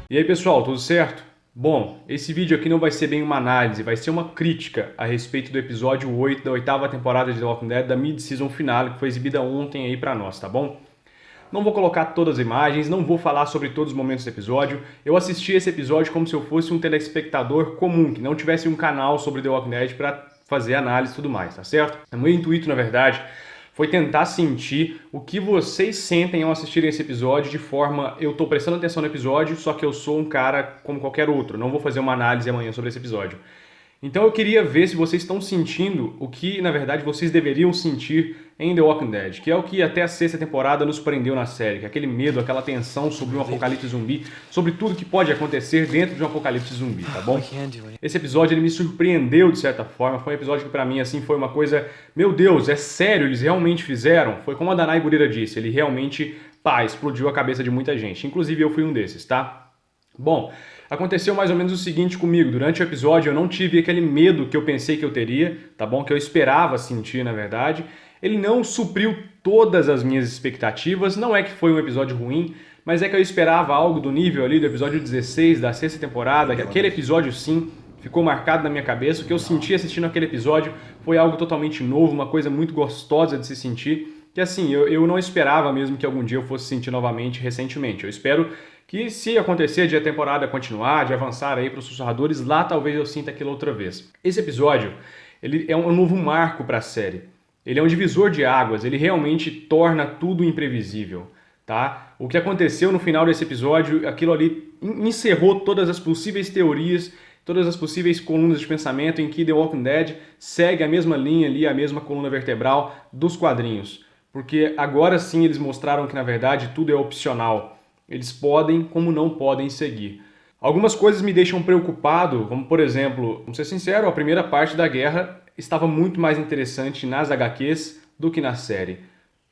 E aí pessoal, tudo certo? Bom, esse vídeo aqui não vai ser bem uma análise, vai ser uma crítica a respeito do episódio 8 da oitava temporada de The Walking Dead, da mid-season finale, que foi exibida ontem aí pra nós, tá bom? Não vou colocar todas as imagens, não vou falar sobre todos os momentos do episódio. Eu assisti esse episódio como se eu fosse um telespectador comum, que não tivesse um canal sobre The Walking Dead pra fazer análise e tudo mais, tá certo? O meu intuito, na verdade, foi tentar sentir o que vocês sentem ao assistirem esse episódio de forma... Eu tô prestando atenção no episódio, só que eu sou um cara como qualquer outro. Não vou fazer uma análise amanhã sobre esse episódio. Então eu queria ver se vocês estão sentindo o que, na verdade, vocês deveriam sentir em The Walking Dead, que é o que até a sexta temporada nos prendeu na série, que é aquele medo, aquela tensão sobre um apocalipse zumbi, sobre tudo que pode acontecer dentro de um apocalipse zumbi, tá bom? Esse episódio ele me surpreendeu de certa forma, foi um episódio que pra mim assim foi uma coisa, meu Deus, é sério, eles realmente fizeram? Foi como a Danai Gurira disse, ele realmente, explodiu a cabeça de muita gente, inclusive eu fui um desses, tá? Bom, aconteceu mais ou menos o seguinte comigo, durante o episódio eu não tive aquele medo que eu pensei que eu teria, tá bom? Que eu esperava sentir, na verdade. Ele não supriu todas as minhas expectativas, não é que foi um episódio ruim, mas é que eu esperava algo do nível ali do episódio 16 da sexta temporada, que aquele episódio sim ficou marcado na minha cabeça, o que eu senti assistindo aquele episódio foi algo totalmente novo, uma coisa muito gostosa de se sentir, que assim, eu não esperava mesmo que algum dia eu fosse sentir novamente recentemente. Eu espero que se acontecer de a temporada continuar, de avançar aí para os sussurradores, lá talvez eu sinta aquilo outra vez. Esse episódio, ele é um novo marco para a série. Ele é um divisor de águas, ele realmente torna tudo imprevisível, tá? O que aconteceu no final desse episódio, aquilo ali encerrou todas as possíveis teorias, todas as possíveis colunas de pensamento em que The Walking Dead segue a mesma linha ali, a mesma coluna vertebral dos quadrinhos. Porque agora sim eles mostraram que na verdade tudo é opcional. Eles podem, como não podem seguir. Algumas coisas me deixam preocupado, como por exemplo, vamos ser sincero, a primeira parte da guerra estava muito mais interessante nas HQs do que na série.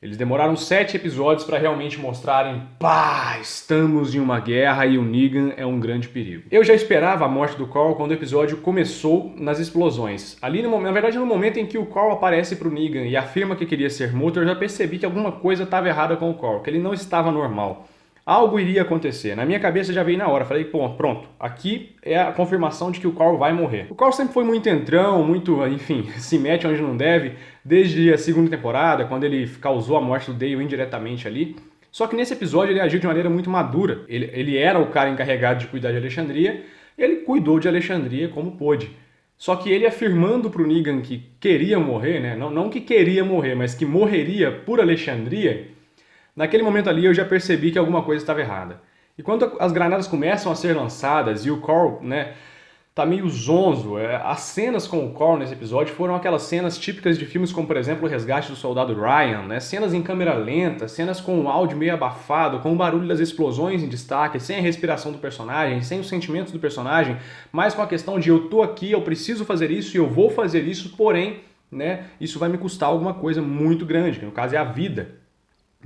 Eles demoraram 7 episódios para realmente mostrarem, estamos em uma guerra e o Negan é um grande perigo. Eu já esperava a morte do Carl quando o episódio começou nas explosões. Ali, na verdade, no momento em que o Carl aparece para o Negan e afirma que queria ser morto, eu já percebi que alguma coisa estava errada com o Carl, que ele não estava normal. Algo iria acontecer. Na minha cabeça já veio na hora. Falei, pronto, aqui é a confirmação de que o Carl vai morrer. O Carl sempre foi muito entrão, muito, enfim, se mete onde não deve, desde a segunda temporada, quando ele causou a morte do Dale indiretamente ali. Só que nesse episódio ele agiu de maneira muito madura. Ele era o cara encarregado de cuidar de Alexandria, e ele cuidou de Alexandria como pôde. Só que ele afirmando pro Negan que queria morrer, né? Não que queria morrer, mas que morreria por Alexandria. Naquele momento ali eu já percebi que alguma coisa estava errada. E quando as granadas começam a ser lançadas e o Carl, né, tá meio zonzo, as cenas com o Carl nesse episódio foram aquelas cenas típicas de filmes como, por exemplo, O Resgate do Soldado Ryan, né, cenas em câmera lenta, cenas com o áudio meio abafado, com o barulho das explosões em destaque, sem a respiração do personagem, sem os sentimentos do personagem, mas com a questão de eu tô aqui, eu preciso fazer isso e eu vou fazer isso, porém, né, isso vai me custar alguma coisa muito grande, que no caso é a vida.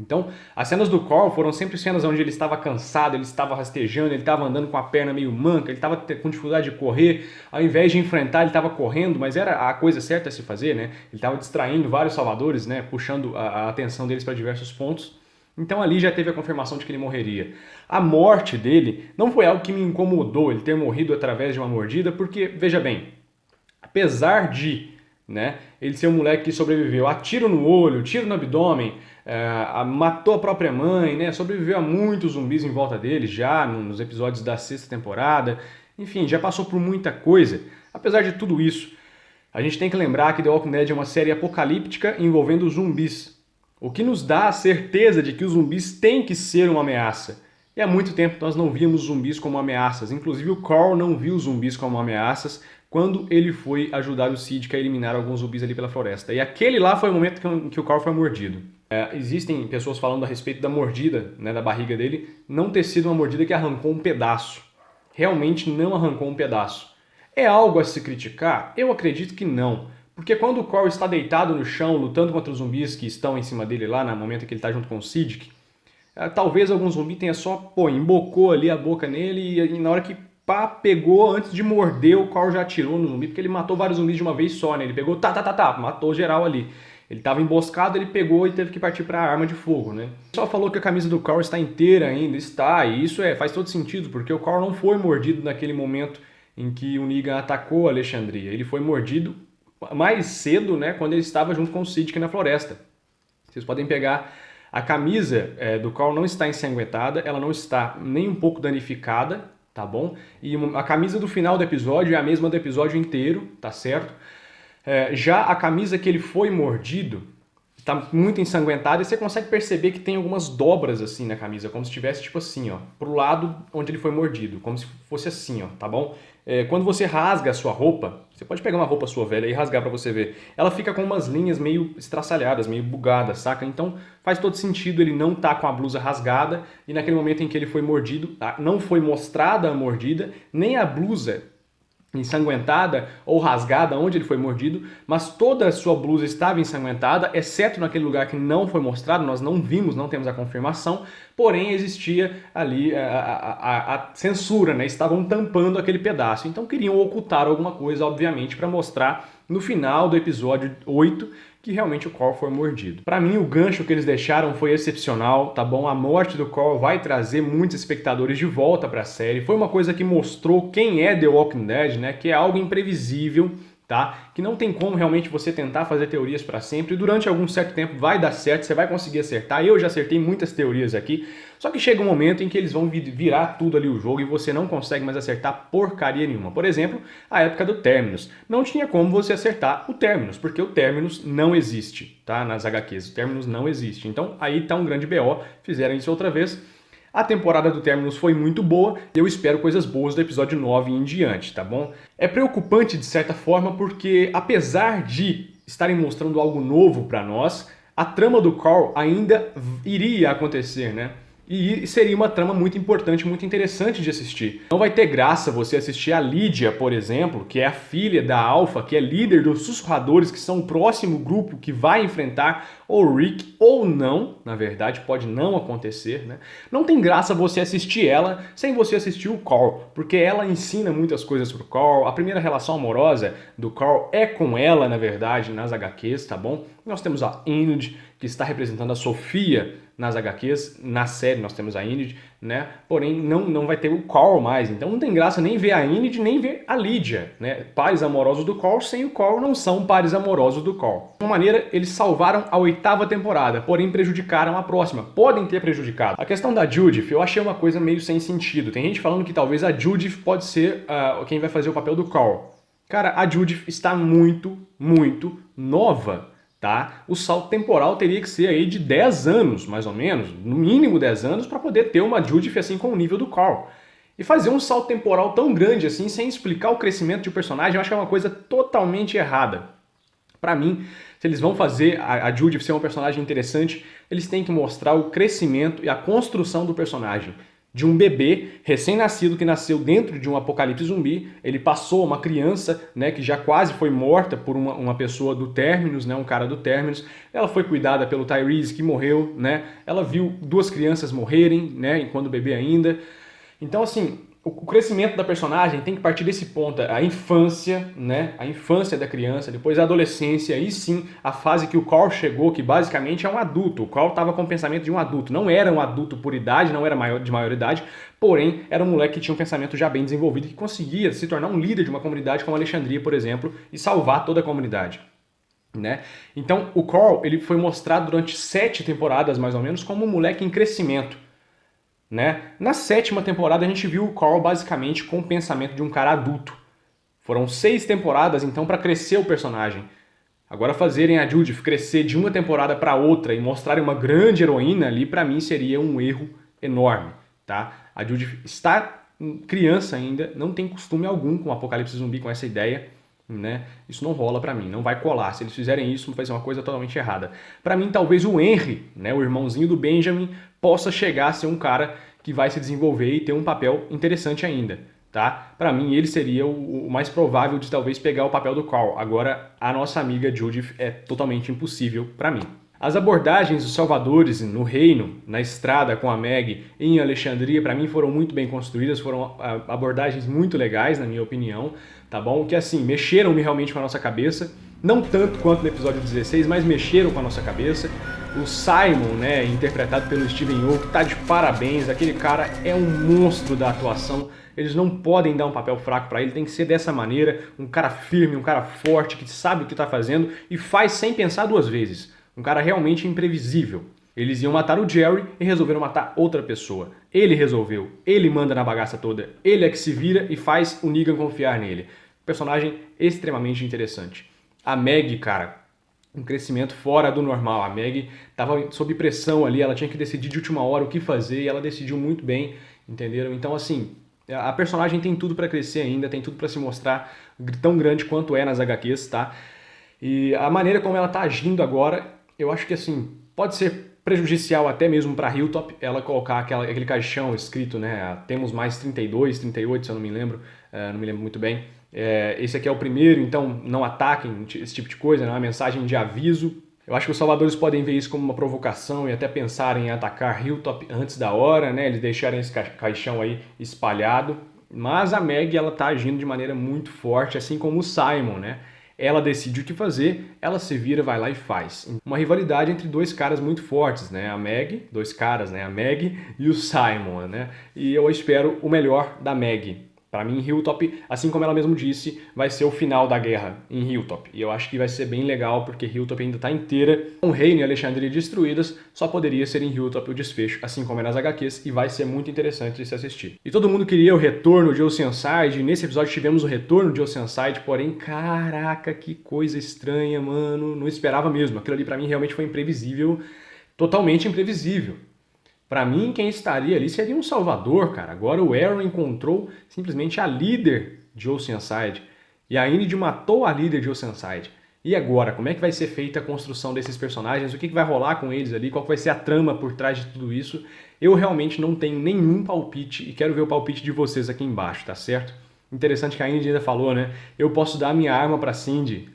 Então, as cenas do Carl foram sempre cenas onde ele estava cansado, ele estava rastejando, ele estava andando com a perna meio manca, ele estava com dificuldade de correr, ao invés de enfrentar ele estava correndo, mas era a coisa certa a se fazer, né? Ele estava distraindo vários salvadores, né? Puxando a atenção deles para diversos pontos. Então ali já teve a confirmação de que ele morreria. A morte dele não foi algo que me incomodou, ele ter morrido através de uma mordida, porque, veja bem, apesar de, né, ele ser um moleque que sobreviveu a tiro no olho, tiro no abdômen, matou a própria mãe, né, sobreviveu a muitos zumbis em volta dele já nos episódios da sexta temporada, enfim, já passou por muita coisa. Apesar de tudo isso, a gente tem que lembrar que The Walking Dead é uma série apocalíptica envolvendo zumbis, o que nos dá a certeza de que os zumbis têm que ser uma ameaça. E há muito tempo nós não víamos zumbis como ameaças, inclusive o Carl não viu zumbis como ameaças quando ele foi ajudar o Siddiq a eliminar alguns zumbis ali pela floresta. E aquele lá foi o momento que o Carl foi mordido. Existem pessoas falando a respeito da mordida, né, da barriga dele, não ter sido uma mordida que arrancou um pedaço. Realmente não arrancou um pedaço. É algo a se criticar? Eu acredito que não. Porque quando o Carl está deitado no chão, lutando contra os zumbis que estão em cima dele lá, no momento que ele está junto com o Siddiq, talvez algum zumbi tenha só, embocou ali a boca nele e na hora que pegou, antes de morder, o Carl já atirou no zumbi, porque ele matou vários zumbis de uma vez só, né? Ele pegou, matou geral ali. Ele estava emboscado, ele pegou e teve que partir para a arma de fogo, né? Só falou que a camisa do Carl está inteira ainda, está, e isso faz todo sentido, porque o Carl não foi mordido naquele momento em que o Negan atacou a Alexandria. Ele foi mordido mais cedo, né, quando ele estava junto com o Siddiq na floresta. Vocês podem pegar a camisa do Carl, não está ensanguentada, ela não está nem um pouco danificada, tá bom? E a camisa do final do episódio é a mesma do episódio inteiro, tá certo? Já a camisa que ele foi mordido tá muito ensanguentada e você consegue perceber que tem algumas dobras assim na camisa, como se estivesse tipo assim, ó, pro lado onde ele foi mordido, como se fosse assim, ó, tá bom? Quando você rasga a sua roupa, você pode pegar uma roupa sua velha e rasgar pra você ver, ela fica com umas linhas meio estraçalhadas, meio bugadas, saca? Então faz todo sentido ele não tá com a blusa rasgada e naquele momento em que ele foi mordido, não foi mostrada a mordida, nem a blusa ensanguentada ou rasgada onde ele foi mordido, mas toda a sua blusa estava ensanguentada, exceto naquele lugar que não foi mostrado, nós não vimos, não temos a confirmação, porém existia ali a censura, né? Estavam tampando aquele pedaço, então queriam ocultar alguma coisa, obviamente, para mostrar no final do episódio 8 que realmente o Carl foi mordido. Para mim, o gancho que eles deixaram foi excepcional, tá bom? A morte do Carl vai trazer muitos espectadores de volta para a série. Foi uma coisa que mostrou quem é The Walking Dead, né? Que é algo imprevisível, tá? Que não tem como realmente você tentar fazer teorias para sempre. E durante algum certo tempo vai dar certo, você vai conseguir acertar. Eu já acertei muitas teorias aqui. Só que chega um momento em que eles vão virar tudo ali o jogo e você não consegue mais acertar porcaria nenhuma. Por exemplo, a época do Terminus. Não tinha como você acertar o Terminus, porque o Terminus não existe, tá? Nas HQs, o Terminus não existe. Então aí tá um grande BO, fizeram isso outra vez. A temporada do Terminus foi muito boa e eu espero coisas boas do episódio 9 em diante, tá bom? É preocupante de certa forma porque, apesar de estarem mostrando algo novo pra nós, a trama do Carl ainda iria acontecer, né? E seria uma trama muito importante, muito interessante de assistir. Não vai ter graça você assistir a Lydia, por exemplo, que é a filha da Alpha, que é líder dos Sussurradores, que são o próximo grupo que vai enfrentar o Rick, ou não, na verdade, pode não acontecer, né? Não tem graça você assistir ela sem você assistir o Carl, porque ela ensina muitas coisas pro Carl. A primeira relação amorosa do Carl é com ela, na verdade, nas HQs, tá bom? Nós temos a Enid, que está representando a Sofia nas HQs, na série nós temos a Enid, né? Porém não vai ter o Carl mais, então não tem graça nem ver a Enid, nem ver a Lydia, né? Pares amorosos do Carl sem o Carl não são pares amorosos do Carl. De uma maneira, eles salvaram a 8ª temporada, porém prejudicaram a próxima, podem ter prejudicado. A questão da Judith, eu achei uma coisa meio sem sentido. Tem gente falando que talvez a Judith pode ser quem vai fazer o papel do Carl. Cara, a Judith está muito nova. Tá? O salto temporal teria que ser aí de 10 anos, mais ou menos, no mínimo 10 anos, para poder ter uma Judith assim com o nível do Carl. E fazer um salto temporal tão grande assim, sem explicar o crescimento de um personagem, eu acho que é uma coisa totalmente errada. Para mim, se eles vão fazer a Judith ser um personagem interessante, eles têm que mostrar o crescimento e a construção do personagem. De um bebê recém-nascido que nasceu dentro de um apocalipse zumbi, ele passou uma criança, né, que já quase foi morta por uma pessoa do Terminus, né, um cara do Terminus. Ela foi cuidada pelo Tyrese, que morreu, né? Ela viu 2 crianças morrerem, né, enquanto bebê ainda. Então, assim, o crescimento da personagem tem que partir desse ponto, a infância, né? A infância da criança, depois a adolescência, e sim a fase que o Carl chegou, que basicamente é um adulto. O Carl estava com o pensamento de um adulto, não era um adulto por idade, não era de maioridade, porém era um moleque que tinha um pensamento já bem desenvolvido, que conseguia se tornar um líder de uma comunidade como Alexandria, por exemplo, e salvar toda a comunidade. Né? Então o Carl ele foi mostrado durante 7 temporadas mais ou menos como um moleque em crescimento. Né? Na 7ª temporada a gente viu o Carl basicamente com o pensamento de um cara adulto. Foram 6 temporadas então para crescer o personagem. Agora fazerem a Judith crescer de uma temporada para outra e mostrarem uma grande heroína ali, para mim seria um erro enorme. Tá? A Judith está criança ainda, não tem costume algum com o Apocalipse Zumbi, com essa ideia. Né? Isso não rola pra mim, não vai colar. Se eles fizerem isso, vai ser uma coisa totalmente errada. Pra mim, talvez o Henry, né, o irmãozinho do Benjamin, possa chegar a ser um cara que vai se desenvolver e ter um papel interessante ainda. Tá? Pra mim, ele seria o mais provável de talvez pegar o papel do Carl. Agora, a nossa amiga Judith é totalmente impossível pra mim. As abordagens dos Salvadores no reino, na estrada com a Meg em Alexandria, para mim foram muito bem construídas, foram abordagens muito legais, na minha opinião, tá bom? Que assim, mexeram realmente com a nossa cabeça, Não tanto quanto no episódio 16, mas mexeram com a nossa cabeça. O Simon, né, interpretado pelo Steven Yeun, tá de parabéns. Aquele cara é um monstro da atuação. Eles não podem dar um papel fraco pra ele, tem que ser dessa maneira. Um cara firme, um cara forte, que sabe o que tá fazendo e faz sem pensar duas vezes. Um cara realmente imprevisível. Eles iam matar o Jerry e resolveram matar outra pessoa. Ele resolveu, ele manda na bagaça toda, ele é que se vira e faz o Negan confiar nele. Personagem extremamente interessante. A Maggie, cara, um crescimento fora do normal. A Maggie estava sob pressão ali, ela tinha que decidir de última hora o que fazer e ela decidiu muito bem, entenderam? Então, assim, a personagem tem tudo para crescer ainda, tem tudo para se mostrar tão grande quanto é nas HQs, tá? E a maneira como ela tá agindo agora, eu acho que, assim, pode ser prejudicial até mesmo para Hilltop ela colocar aquele caixão escrito, né? Temos mais 32, 38, se eu não me lembro, não me lembro muito bem. Esse aqui é o primeiro, então não ataquem, esse tipo de coisa, né? Uma mensagem de aviso. Eu acho que os salvadores podem ver isso como uma provocação e até pensarem em atacar Hilltop antes da hora, né? Eles deixarem esse caixão aí espalhado. Mas a Maggie, ela tá agindo de maneira muito forte, assim como o Simon, né? Ela decide o que fazer, ela se vira, vai lá e faz. Uma rivalidade entre dois caras muito fortes, né? A Maggie, dois caras, né? A Maggie e o Simon, né? E eu espero o melhor da Maggie. Para mim, Hilltop, assim como ela mesmo disse, vai ser o final da guerra em Hilltop. E eu acho que vai ser bem legal, porque Hilltop ainda está inteira. Com o Reino e Alexandria destruídas, só poderia ser em Hilltop o desfecho, assim como é nas HQs, e vai ser muito interessante de se assistir. E todo mundo queria o retorno de Oceanside, e nesse episódio tivemos o retorno de Oceanside, porém, caraca, que coisa estranha, mano. Não esperava mesmo. Aquilo ali para mim realmente foi imprevisível, totalmente imprevisível. Pra mim, quem estaria ali seria um salvador, cara. Agora o Aaron encontrou simplesmente a líder de Oceanside. E a Enid matou a líder de Oceanside. E agora, como é que vai ser feita a construção desses personagens? O que vai rolar com eles ali? Qual vai ser a trama por trás de tudo isso? Eu realmente não tenho nenhum palpite e quero ver o palpite de vocês aqui embaixo, tá certo? Interessante que a Enid ainda falou, né? Eu posso dar minha arma pra Cindy.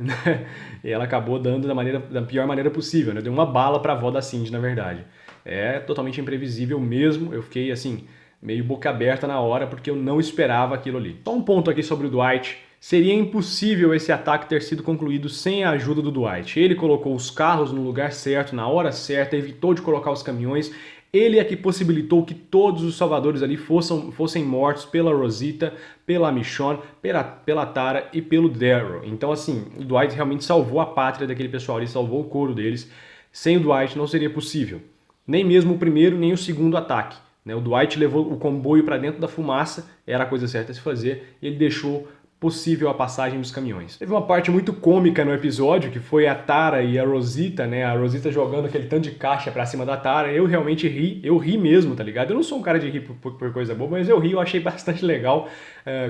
E ela acabou dando da pior maneira possível, né? Deu uma bala pra avó da Cindy, na verdade. É totalmente imprevisível mesmo. Eu fiquei assim, meio boca aberta na hora, porque eu não esperava aquilo ali. Só um ponto aqui sobre o Dwight. Seria impossível esse ataque ter sido concluído sem a ajuda do Dwight. Ele colocou os carros no lugar certo, na hora certa, evitou de colocar os caminhões. Ele é que possibilitou que todos os salvadores ali fossem mortos pela Rosita, pela Michonne, pela Tara e pelo Daryl. Então, assim, o Dwight realmente salvou a pátria daquele pessoal ali, salvou o couro deles. Sem o Dwight não seria possível. Nem mesmo o primeiro, nem o segundo ataque. O Dwight levou o comboio para dentro da fumaça, era a coisa certa a se fazer, e ele deixou possível a passagem dos caminhões. Teve uma parte muito cômica no episódio, que foi a Tara e a Rosita, né? A Rosita jogando aquele tanto de caixa pra cima da Tara. Eu realmente ri, eu ri mesmo, tá ligado? Eu não sou um cara de rir por coisa boa, mas eu ri, eu achei bastante legal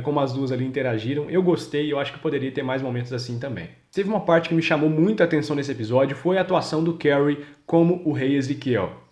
como as duas ali interagiram. Eu gostei e eu acho que poderia ter mais momentos assim também. Teve uma parte que me chamou muita atenção nesse episódio, foi a atuação do Carrie como o rei Ezequiel.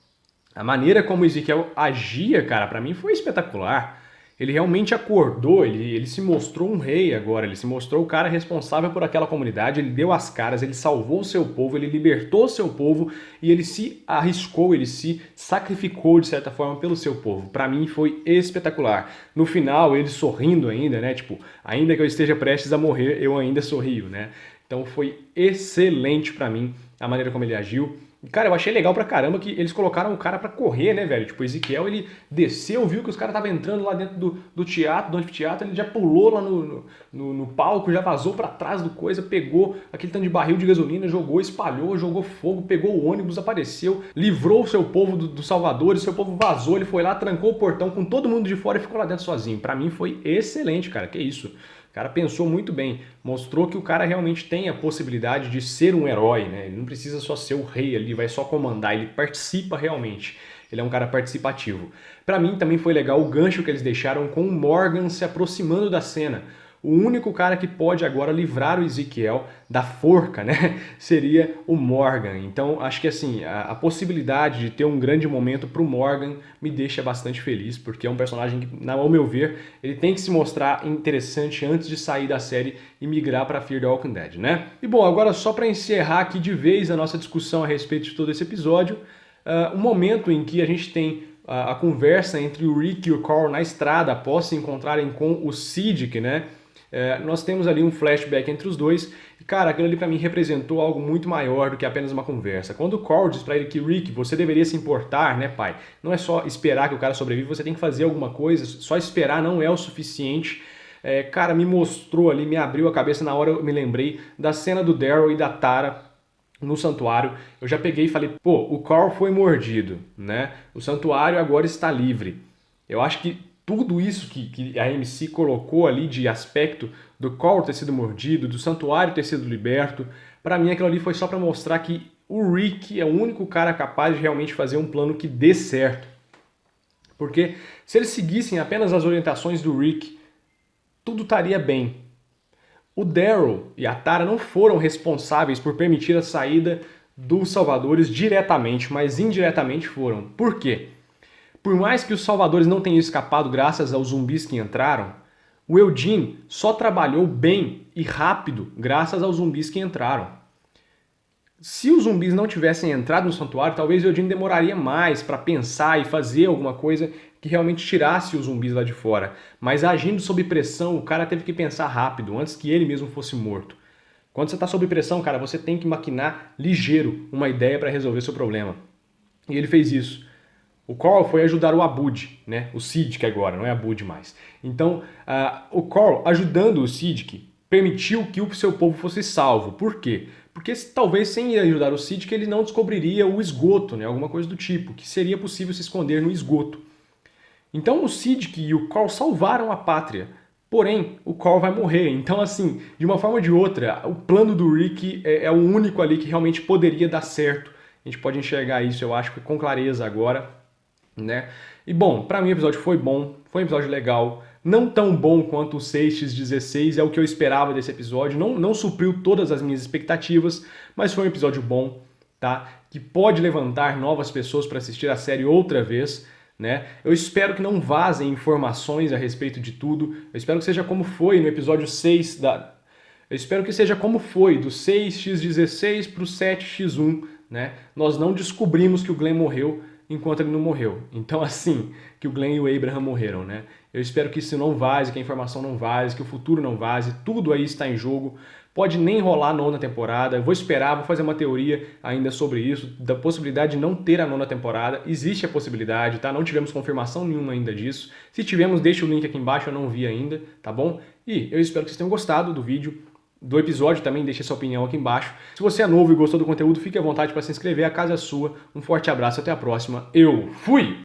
A maneira como o Ezequiel agia, cara, pra mim foi espetacular. Ele realmente acordou, ele se mostrou um rei agora, ele se mostrou o cara responsável por aquela comunidade, ele deu as caras, ele salvou o seu povo, ele libertou o seu povo e ele se arriscou, ele se sacrificou de certa forma pelo seu povo. Pra mim foi espetacular. No final, ele sorrindo ainda, né? Tipo, ainda que eu esteja prestes a morrer, eu ainda sorrio, né? Então foi excelente pra mim a maneira como ele agiu. Cara, eu achei legal pra caramba que eles colocaram o cara pra correr, né, velho? Tipo, o Ezequiel, ele desceu, viu que os caras estavam entrando lá dentro do teatro, do anfiteatro, ele já pulou lá no palco, já vazou pra trás do coisa, pegou aquele tanto de barril de gasolina, jogou, espalhou, jogou fogo, pegou o ônibus, apareceu, livrou o seu povo do Salvador, e seu povo vazou, ele foi lá, trancou o portão com todo mundo de fora e ficou lá dentro sozinho. Pra mim foi excelente, cara, que isso. O cara pensou muito bem, mostrou que o cara realmente tem a possibilidade de ser um herói, né? Ele não precisa só ser o rei ali, vai só comandar, ele participa realmente. Ele é um cara participativo. Pra mim também foi legal o gancho que eles deixaram com o Morgan se aproximando da cena. O único cara que pode agora livrar o Ezequiel da forca, né, seria o Morgan. Então, acho que assim, a possibilidade de ter um grande momento pro Morgan me deixa bastante feliz, porque é um personagem que, ao meu ver, ele tem que se mostrar interessante antes de sair da série e migrar para Fear the Walking Dead, né? E bom, agora só para encerrar aqui de vez a nossa discussão a respeito de todo esse episódio, um momento em que a gente tem a conversa entre o Rick e o Carl na estrada após se encontrarem com o Siddiq, né? nós temos ali um flashback entre os dois, e cara, aquilo ali pra mim representou algo muito maior do que apenas uma conversa. Quando o Carl diz pra ele que Rick, você deveria se importar, né, pai? Não é só esperar que o cara sobreviva, você tem que fazer alguma coisa, só esperar não é o suficiente. Cara, me mostrou ali, me abriu a cabeça. Na hora eu me lembrei da cena do Daryl e da Tara no santuário. Eu já peguei e falei, pô, o Carl foi mordido, né? O santuário agora está livre. Eu acho que tudo isso que a AMC colocou ali de aspecto do Carl ter sido mordido, do santuário ter sido liberto, pra mim aquilo ali foi só pra mostrar que o Rick é o único cara capaz de realmente fazer um plano que dê certo. Porque se eles seguissem apenas as orientações do Rick, tudo estaria bem. O Daryl e a Tara não foram responsáveis por permitir a saída dos salvadores diretamente, mas indiretamente foram. Por quê? Por mais que os salvadores não tenham escapado graças aos zumbis que entraram, o Eugene só trabalhou bem e rápido graças aos zumbis que entraram. Se os zumbis não tivessem entrado no santuário, talvez o Eugene demoraria mais para pensar e fazer alguma coisa que realmente tirasse os zumbis lá de fora. Mas agindo sob pressão, o cara teve que pensar rápido, antes que ele mesmo fosse morto. Quando você está sob pressão, cara, você tem que maquinar ligeiro uma ideia para resolver seu problema. E ele fez isso. O Carl foi ajudar o Abud, né? O Siddiq agora, não é Abud mais. Então, o Carl, ajudando o Siddiq, permitiu que o seu povo fosse salvo. Por quê? Porque talvez sem ajudar o Siddiq ele não descobriria o esgoto, né? Alguma coisa do tipo, que seria possível se esconder no esgoto. Então o Siddiq e o Carl salvaram a pátria. Porém, o Carl vai morrer. Então, assim, de uma forma ou de outra, o plano do Rick é o único ali que realmente poderia dar certo. A gente pode enxergar isso, eu acho, com clareza agora, né? E bom, pra mim o episódio foi bom, foi um episódio legal. Não tão bom quanto o 6x16, é o que eu esperava desse episódio. Não supriu todas as minhas expectativas, mas foi um episódio bom, tá? Que pode levantar novas pessoas para assistir a série outra vez. Né? Eu espero que não vazem informações a respeito de tudo. Eu espero que seja como foi no episódio 6 da... Eu espero que seja como foi do 6x16 para o 7x1, né? Nós não descobrimos que o Glenn morreu enquanto ele não morreu. Então, assim, que o Glenn e o Abraham morreram, né? Eu espero que isso não vaze, que a informação não vaze, que o futuro não vaze. Tudo aí está em jogo. Pode nem rolar a 9ª temporada, eu vou esperar, vou fazer uma teoria ainda sobre isso, da possibilidade de não ter a 9ª temporada. Existe a possibilidade, tá? Não tivemos confirmação nenhuma ainda disso. Se tivermos, deixa o link aqui embaixo, eu não vi ainda, tá bom? E eu espero que vocês tenham gostado do vídeo, do episódio também, deixe sua opinião aqui embaixo. Se você é novo e gostou do conteúdo, fique à vontade para se inscrever, a casa é sua. Um forte abraço, até a próxima. Eu fui!